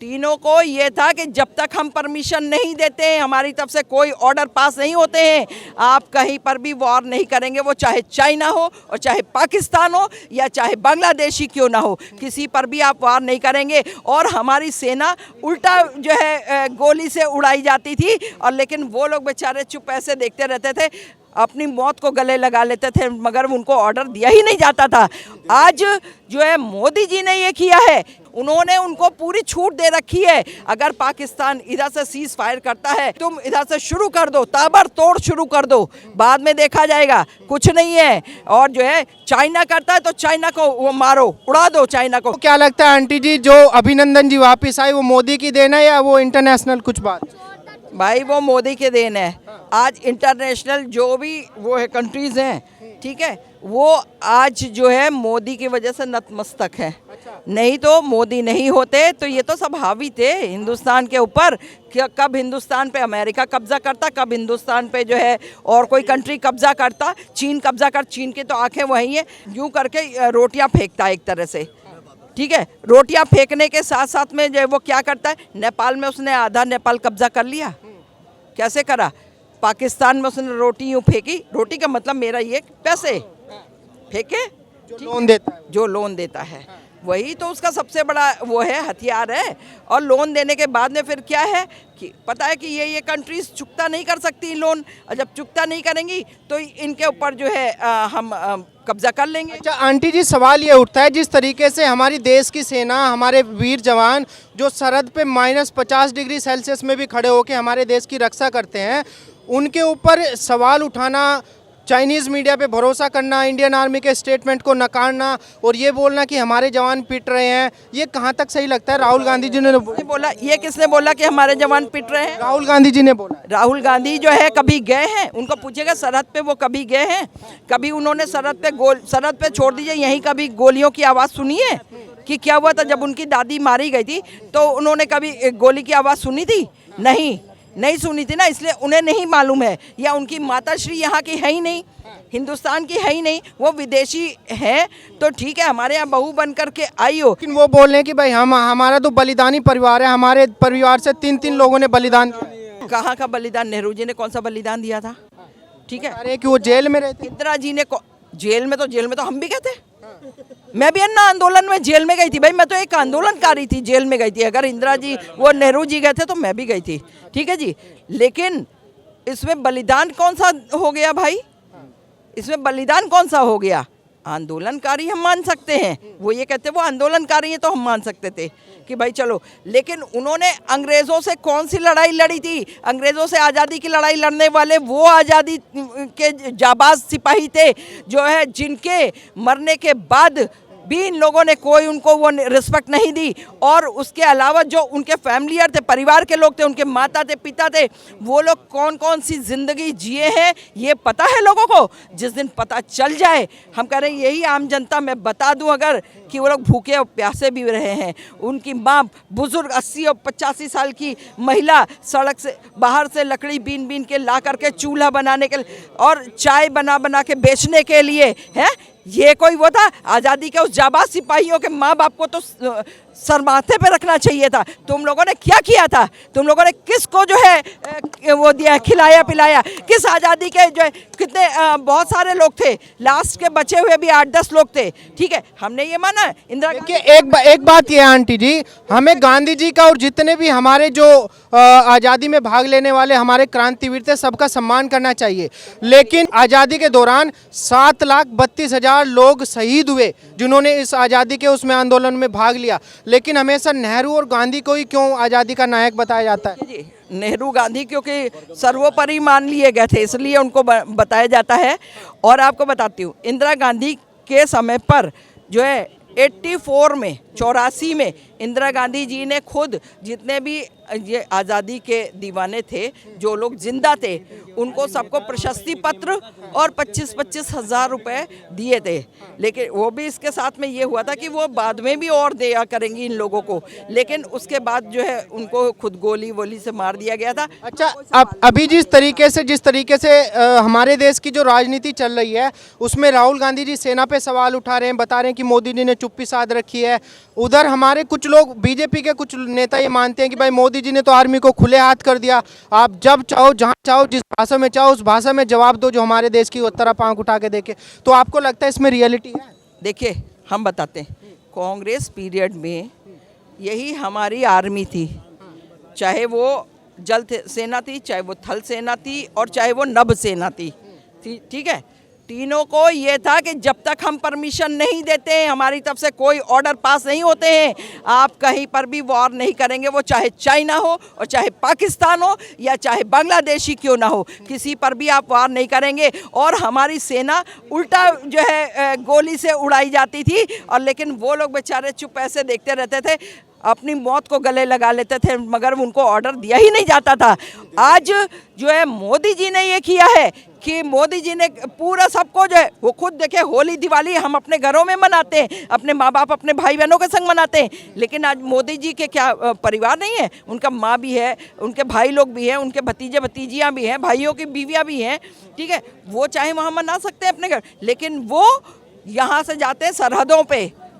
तीनों को ये था कि जब तक हम परमिशन नहीं देते हैं, हमारी तरफ से कोई ऑर्डर पास नहीं होते हैं, आप कहीं पर भी वॉर नहीं करेंगे। वो चाहे चाइना हो और चाहे पाकिस्तान हो या चाहे बांग्लादेशी क्यों ना हो, किसी पर भी आप वॉर नहीं करेंगे। और हमारी सेना उल्टा जो है गोली से उड़ाई जाती थी, और लेकिन वो लोग बेचारे चुप ऐसे देखते रहते थे, अपनी मौत को गले लगा लेते थे, मगर उनको ऑर्डर दिया ही नहीं जाता था। आज जो है मोदी जी ने ये किया है, उन्होंने उनको पूरी छूट दे रखी है। अगर पाकिस्तान इधर से सीज फायर करता है, तुम इधर से शुरू कर दो, ताबड़तोड़ शुरू कर दो, बाद में देखा जाएगा, कुछ नहीं है। और जो है चाइना करता है तो चाइना को वो मारो, उड़ा दो चाइना को। क्या लगता है आंटी जी, जो अभिनंदन जी वापस आए, वो मोदी की देन है या वो इंटरनेशनल कुछ बात? भाई वो मोदी के देन है। आज इंटरनेशनल जो भी वो है कंट्रीज हैं, ठीक है, वो आज जो है मोदी की वजह से नतमस्तक है। नहीं तो मोदी नहीं होते तो ये तो सब हावी थे हिंदुस्तान के ऊपर। कब हिंदुस्तान पे अमेरिका कब्जा करता, कब हिंदुस्तान पे जो है और कोई कंट्री कब्जा करता, चीन कब्जा कर, चीन की तो आंखें वही है, यूं करके रोटियां फेंकता है एक तरह से, ठीक है। रोटियां फेंकने के साथ साथ में जो है वो क्या करता है, नेपाल में उसने आधा नेपाल कब्जा कर लिया। कैसे करा? पाकिस्तान में उसने रोटी यूँ फेंकी, रोटी का मतलब मेरा ये पैसे फेंके, जो लोन देता है, जो लोन देता है वही तो उसका सबसे बड़ा वो है, हथियार है। और लोन देने के बाद में फिर क्या है कि पता है कि ये कंट्रीज चुकता नहीं कर सकती लोन, और जब चुकता नहीं करेंगी तो इनके ऊपर जो है हम कब्जा कर लेंगे। अच्छा आंटी जी, सवाल ये उठता है, जिस तरीके से हमारी देश की सेना, हमारे वीर जवान जो सरहद पे -50 डिग्री सेल्सियस में भी खड़े होकर हमारे देश की रक्षा करते हैं, उनके ऊपर सवाल उठाना, चाइनीज़ मीडिया पे भरोसा करना, इंडियन आर्मी के स्टेटमेंट को नकारना और ये बोलना कि हमारे जवान पिट रहे हैं, ये कहाँ तक सही लगता है? राहुल गांधी जी ने बोला, ये किसने बोला कि हमारे जवान पिट रहे हैं? राहुल गांधी जी ने बोला। राहुल गांधी जो है कभी गए हैं? उनको पूछेगा सरहद पे वो कभी गए हैं? कभी उन्होंने सरहद पे छोड़ दीजिए, यहीं कभी गोलियों की आवाज़ सुनी है कि क्या हुआ था जब उनकी दादी मारी गई थी? तो उन्होंने कभी गोली की आवाज़ सुनी थी? नहीं सुनी थी ना, इसलिए उन्हें नहीं मालूम है। या उनकी माताश्री यहाँ की है ही नहीं, हिंदुस्तान की है ही नहीं, वो विदेशी है। तो ठीक है, हमारे यहाँ बहू बन करके आई हो, लेकिन वो बोल रहे हैं कि भाई हमारा तो बलिदानी परिवार है, हमारे परिवार से 3 लोगों ने बलिदान दिया। कहाँ का बलिदान? नेहरू जी ने कौन सा बलिदान दिया था? ठीक है, अरे कि वो जेल में रहते। इंदिरा जी ने जेल में तो हम भी गए थे। मैं भी अन्ना आंदोलन में जेल में गई थी भाई, मैं तो एक आंदोलनकारी थी, जेल में गई थी। अगर इंदिरा जी वो नेहरू जी गए थे तो मैं भी गई थी, ठीक है जी। लेकिन इसमें बलिदान कौन सा हो गया भाई? इसमें बलिदान कौन सा हो गया? आंदोलनकारी हम मान सकते हैं, वो ये कहते वो आंदोलनकारी हैं तो हम मान सकते थे कि भाई चलो। लेकिन उन्होंने अंग्रेज़ों से कौन सी लड़ाई लड़ी थी? अंग्रेज़ों से आज़ादी की लड़ाई लड़ने वाले वो आज़ादी के जाबाज सिपाही थे, जो है जिनके मरने के बाद भी इन लोगों ने कोई उनको वो रिस्पेक्ट नहीं दी। और उसके अलावा जो उनके फैमिलियर थे, परिवार के लोग थे, उनके माता थे, पिता थे, वो लोग कौन कौन सी ज़िंदगी जिए हैं ये पता है लोगों को? जिस दिन पता चल जाए, हम कह रहे हैं यही आम जनता मैं बता दूं अगर कि वो लोग भूखे और प्यासे भी रहे हैं। उनकी माँ बुज़ुर्ग 80 और 85 साल की महिला सड़क से बाहर से लकड़ी बीन के ला करके चूल्हा बनाने के लिए और चाय बना के बेचने के लिए है। ये कोई वो था? आज़ादी के उस जाबाज सिपाहियों के माँ बाप को तो सर माथे पे रखना चाहिए था। तुम लोगों ने क्या किया था? तुम लोगों ने किसको जो है वो दिया, खिलाया पिलाया? किस आज़ादी के जो है कितने बहुत सारे लोग थे, लास्ट के बचे हुए भी 8-10 लोग थे, ठीक है। हमने ये माना इंदिरा के एक बात ये आंटी जी, हमें गांधी जी का और जितने भी हमारे जो आज़ादी में भाग लेने वाले हमारे क्रांतिवीर थे, सबका सम्मान करना चाहिए। लेकिन आज़ादी के दौरान 7,32,000 लोग शहीद हुए जिन्होंने इस आज़ादी के उसमें आंदोलन में भाग लिया, लेकिन हमेशा नेहरू और गांधी को ही क्यों आज़ादी का नायक बताया जाता है? जी, नेहरू गांधी क्योंकि सर्वोपरि मान लिए गए थे, इसलिए उनको बताया जाता है। और आपको बताती हूँ, इंदिरा गांधी के समय पर जो है 84 में इंदिरा गांधी जी ने खुद जितने भी ये आज़ादी के दीवाने थे, जो लोग जिंदा थे, उनको सबको प्रशस्ति पत्र और 25-25 हज़ार रुपये दिए थे। लेकिन वो भी इसके साथ में ये हुआ था कि वो बाद में भी और दिया करेंगी इन लोगों को, लेकिन उसके बाद जो है उनको खुद गोली वोली से मार दिया गया था। अच्छा, अब अभी जिस तरीके से हमारे देश की जो राजनीति चल रही है, उसमें राहुल गांधी जी सेना पे सवाल उठा रहे हैं, बता रहे हैं कि मोदी जी ने चुप्पी साध रखी है। उधर हमारे कुछ लोग बीजेपी के कुछ नेता ये मानते हैं कि भाई मोदी जी ने तो आर्मी को खुले हाथ कर दिया, आप जब चाहो जहां चाहो जिस भाषा में चाहो उस भाषा में जवाब दो जो हमारे देश की तरफ आंख उठा के देखे। तो आपको लगता है इसमें रियलिटी है? देखिए हम बताते हैं, कांग्रेस पीरियड में यही हमारी आर्मी थी, चाहे वो जल सेना थी, चाहे वो थल सेना थी और चाहे वो नभ सेना थी। ठीक है, तीनों को ये था कि जब तक हम परमिशन नहीं देते हैं, हमारी तरफ से कोई ऑर्डर पास नहीं होते हैं, आप कहीं पर भी वॉर नहीं करेंगे। वो चाहे चाइना हो और चाहे पाकिस्तान हो या चाहे बांग्लादेश ही क्यों ना हो, किसी पर भी आप वार नहीं करेंगे। और हमारी सेना उल्टा जो है गोली से उड़ाई जाती थी, और लेकिन वो लोग बेचारे चुप ऐसे देखते रहते थे, अपनी मौत को गले लगा लेते थे, मगर उनको ऑर्डर दिया ही नहीं जाता था। आज जो है मोदी जी ने ये किया है कि मोदी जी ने पूरा सबको जो है, वो खुद देखे होली दिवाली हम अपने घरों में मनाते हैं, अपने माँ बाप अपने भाई बहनों के संग मनाते हैं, लेकिन आज मोदी जी के क्या परिवार नहीं है, उनका माँ भी है, उनके भाई लोग भी हैं, उनके भतीजे भतीजियाँ भी हैं, भाइयों की बीवियाँ भी हैं। ठीक है, वो चाहे वहाँ मना सकते हैं अपने घर, लेकिन वो यहाँ से जाते हैं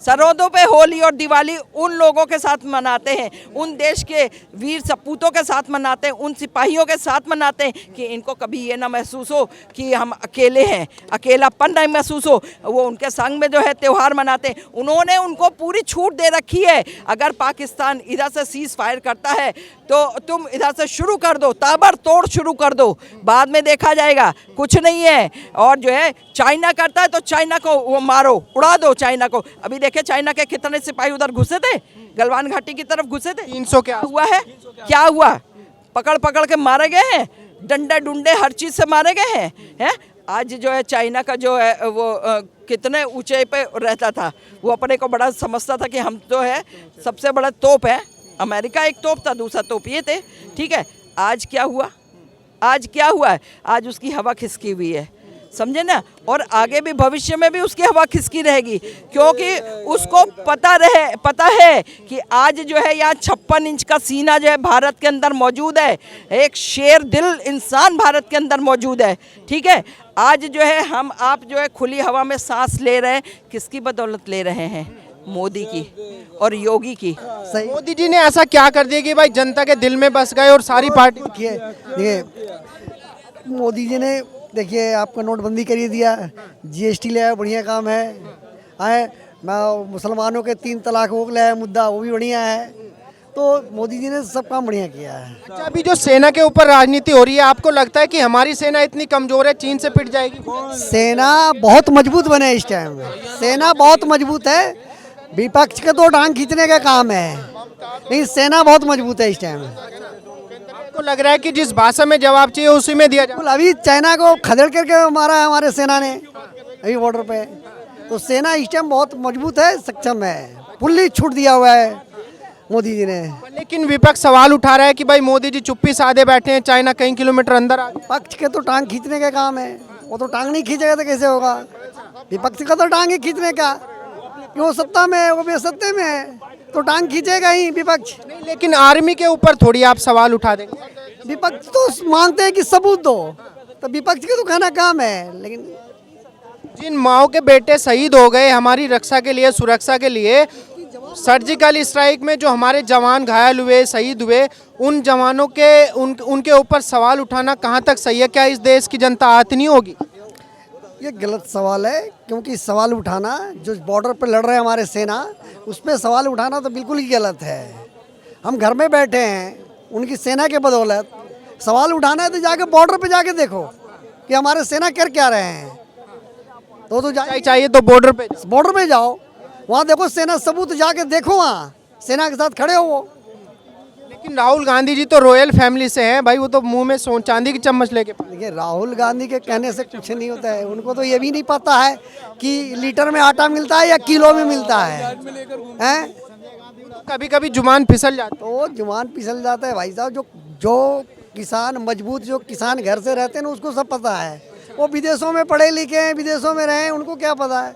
सरहदों पे होली और दिवाली उन लोगों के साथ मनाते हैं, उन देश के वीर सपूतों के साथ मनाते हैं, उन सिपाहियों के साथ मनाते हैं कि इनको कभी ये ना महसूस हो कि हम अकेले हैं, अकेलापन नहीं महसूस हो। वो उनके संग में जो है त्यौहार मनाते हैं। उन्होंने उनको पूरी छूट दे रखी है, अगर पाकिस्तान इधर से सीज फायर करता है तो तुम इधर से शुरू कर दो, ताबड़तोड़ शुरू कर दो, बाद में देखा जाएगा, कुछ नहीं है। और जो है चाइना करता है तो चाइना को वो मारो, उड़ा दो चाइना को। अभी देखे चाइना के कितने सिपाही उधर घुसे थे, गलवान घाटी की तरफ घुसे थे। 300 क्या हुआ है, क्या हुआ, पकड़ पकड़ के मारे गए हैं, डंडे डुंडे हर चीज़ से मारे गए हैं। आज जो है चाइना का जो है वो कितने ऊंचे पे रहता था, वो अपने को बड़ा समझता था कि हम तो है सबसे बड़ा तोप है। अमेरिका एक तोप था, दूसरा तोप ये थे। ठीक है, आज क्या हुआ, आज क्या हुआ है, आज उसकी हवा खिसकी हुई है, समझे ना। और आगे भी भविष्य में भी उसकी हवा खिसकी रहेगी, क्योंकि उसको पता है कि आज जो है यहाँ 56 इंच का सीना जो है भारत के अंदर मौजूद है, एक शेर दिल इंसान भारत के अंदर मौजूद है। ठीक है, आज जो है हम आप जो है खुली हवा में सांस ले रहे हैं, किसकी बदौलत ले रहे हैं, मोदी की और योगी की। मोदी जी ने ऐसा क्या कर दिया कि भाई जनता के दिल में बस गए और सारी पार्टी। देखिए मोदी जी ने, देखिए आपका नोटबंदी करी दिया, जीएसटी ले आया, बढ़िया काम है। मुसलमानों के 3 तलाक वो ले आया मुद्दा, वो भी बढ़िया है। तो मोदी जी ने सब काम बढ़िया किया है। अच्छा, अभी जो सेना के ऊपर राजनीति हो रही है, आपको लगता है कि हमारी सेना इतनी कमजोर है, चीन से पिट जाएगी? सेना बहुत मजबूत बने इस टाइम, सेना बहुत मजबूत है। विपक्ष के तो टांग खींचने का काम है, लेकिन सेना बहुत मजबूत है इस टाइम। आपको लग रहा है कि जिस भाषा में जवाब चाहिए उसी में दिया जाए? अभी चाइना को खदेड़ करके मारा है हमारे सेना ने अभी बॉर्डर पे, तो सेना इस टाइम बहुत मजबूत है, सक्षम है, फुल्ली छूट दिया हुआ है मोदी जी ने। लेकिन विपक्ष सवाल उठा रहा है कि भाई मोदी जी चुप्पी साधे बैठे हैं, चाइना कई किलोमीटर अंदर आ गया। पक्ष के तो टांग खींचने का काम है, वो तो टांग नहीं खींचेगा तो कैसे होगा। विपक्ष का तो टांग है खींचने का, वो सत्ता में है, वो बेसत्ते में है, तो टांग खींचेगा ही विपक्ष। नहीं, लेकिन आर्मी के ऊपर थोड़ी आप सवाल उठा देंगे? विपक्ष तो मांगते हैं कि सबूत दो, तो विपक्ष का तो कहना काम है। लेकिन जिन माओ के बेटे शहीद हो गए हमारी रक्षा के लिए, सुरक्षा के लिए, सर्जिकल स्ट्राइक में जो हमारे जवान घायल हुए, शहीद हुए, उन जवानों के उनके ऊपर सवाल उठाना कहाँ तक सही है? क्या इस देश की जनता आहत नहीं होगी? ये गलत सवाल है, क्योंकि सवाल उठाना, जो बॉर्डर पर लड़ रहे हैं हमारे सेना, उस पर सवाल उठाना तो बिल्कुल ही गलत है। हम घर में बैठे हैं उनकी सेना के बदौलत, सवाल उठाना है तो जाके बॉर्डर पे जाके देखो कि हमारे सेना कर क्या रहे हैं। तो चाहिए तो बॉर्डर पे जाओ, वहाँ देखो सेना सबूत, जाके देखो, वहाँ सेना के साथ खड़े हो वो। लेकिन राहुल गांधी जी तो रॉयल फैमिली से हैं भाई, वो तो मुंह में चांदी की चम्मच लेके। देखिए राहुल गांधी के कहने से कुछ नहीं होता है, उनको तो ये भी नहीं पता है कि लीटर में आटा मिलता है या किलो में मिलता है। कभी कभी जुबान फिसल जाती है। तो जुबान फिसल जाता है भाई साहब। जो किसान मजबूत, जो किसान घर से रहते हैं ना, उसको सब पता है। वो विदेशों में पढ़े लिखे हैं, विदेशों में रहे हैं, उनको क्या पता है।